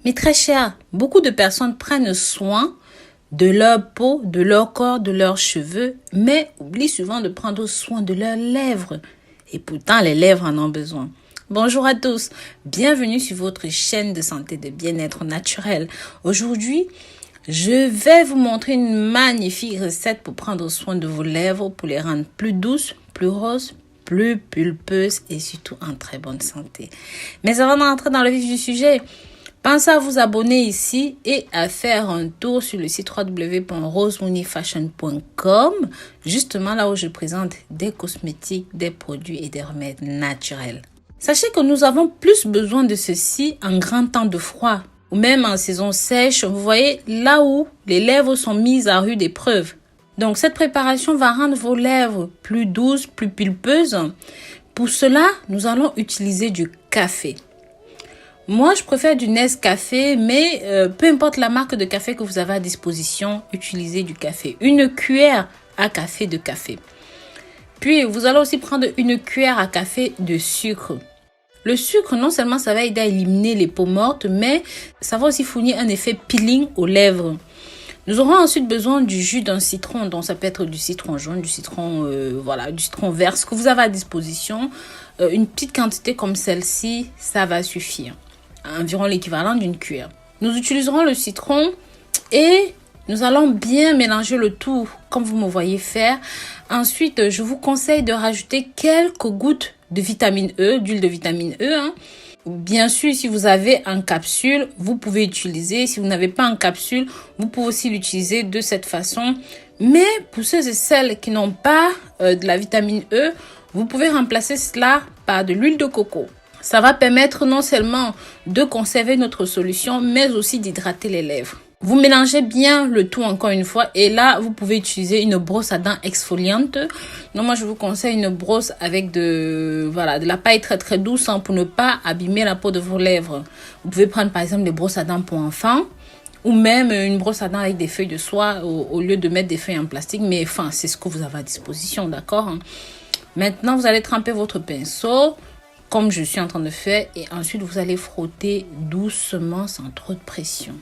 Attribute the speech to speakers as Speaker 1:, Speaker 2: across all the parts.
Speaker 1: Mais très cher, beaucoup de personnes prennent soin de leur peau, de leur corps, de leurs cheveux, mais oublient souvent de prendre soin de leurs lèvres. Et pourtant, les lèvres en ont besoin. Bonjour à tous, bienvenue sur votre chaîne de santé de bien-être naturel. Aujourd'hui, je vais vous montrer une magnifique recette pour prendre soin de vos lèvres, pour les rendre plus douces, plus roses, plus pulpeuses et surtout en très bonne santé. Mais avant d'entrer dans le vif du sujet, pensez à vous abonner ici et à faire un tour sur le site www.rosemoneyfashion.com, justement là où je présente des cosmétiques, des produits et des remèdes naturels. Sachez que nous avons plus besoin de ceci en grand temps de froid ou même en saison sèche. Vous voyez là où les lèvres sont mises à rude épreuve. Donc cette préparation va rendre vos lèvres plus douces, plus pulpeuses. Pour cela, nous allons utiliser du café. Moi, je préfère du Nescafé, mais peu importe la marque de café que vous avez à disposition, utilisez du café. Une cuillère à café de café. Puis, vous allez aussi prendre une cuillère à café de sucre. Le sucre, non seulement ça va aider à éliminer les peaux mortes, mais ça va aussi fournir un effet peeling aux lèvres. Nous aurons ensuite besoin du jus d'un citron, donc ça peut être du citron jaune, du citron vert, ce que vous avez à disposition. Une petite quantité comme celle-ci, ça va suffire. Environ l'équivalent d'une cuillère. Nous utiliserons le citron et nous allons bien mélanger le tout comme vous me voyez faire. Ensuite, je vous conseille de rajouter quelques gouttes de vitamine E, d'huile de vitamine E. Bien sûr, si vous avez en capsule, vous pouvez utiliser. Si vous n'avez pas en capsule, vous pouvez aussi l'utiliser de cette façon. Mais pour ceux et celles qui n'ont pas de la vitamine E, vous pouvez remplacer cela par de l'huile de coco. Ça va permettre non seulement de conserver notre solution, mais aussi d'hydrater les lèvres. Vous mélangez bien le tout encore une fois et là, vous pouvez utiliser une brosse à dents exfoliante. Donc moi, je vous conseille une brosse avec de la paille très très douce pour ne pas abîmer la peau de vos lèvres. Vous pouvez prendre par exemple des brosses à dents pour enfants ou même une brosse à dents avec des feuilles de soie au lieu de mettre des feuilles en plastique. Mais enfin, c'est ce que vous avez à disposition, d'accord? Maintenant, vous allez tremper votre pinceau comme je suis en train de faire et ensuite vous allez frotter doucement sans trop de pression.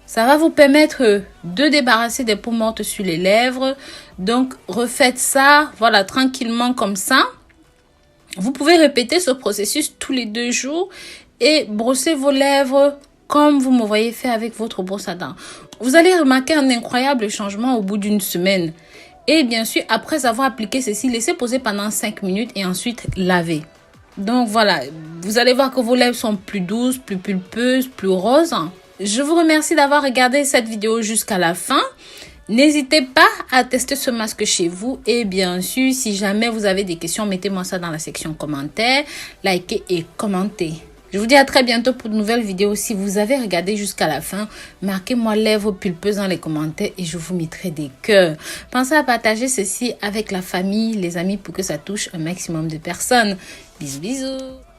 Speaker 1: Ça va vous permettre de débarrasser des peaux mortes sur les lèvres. Donc, refaites ça, tranquillement comme ça. Vous pouvez répéter ce processus tous les 2 jours et brosser vos lèvres comme vous me voyez faire avec votre brosse à dents. Vous allez remarquer un incroyable changement au bout d'une semaine. Et bien sûr, après avoir appliqué ceci, laissez poser pendant 5 minutes et ensuite lavez. Donc voilà, vous allez voir que vos lèvres sont plus douces, plus pulpeuses, plus roses. Je vous remercie d'avoir regardé cette vidéo jusqu'à la fin. N'hésitez pas à tester ce masque chez vous. Et bien sûr, si jamais vous avez des questions, mettez-moi ça dans la section commentaires. Likez et commentez. Je vous dis à très bientôt pour de nouvelles vidéos. Si vous avez regardé jusqu'à la fin, marquez-moi lèvres pulpeuses dans les commentaires et je vous mettrai des cœurs. Pensez à partager ceci avec la famille, les amis pour que ça touche un maximum de personnes. Bisous, bisous.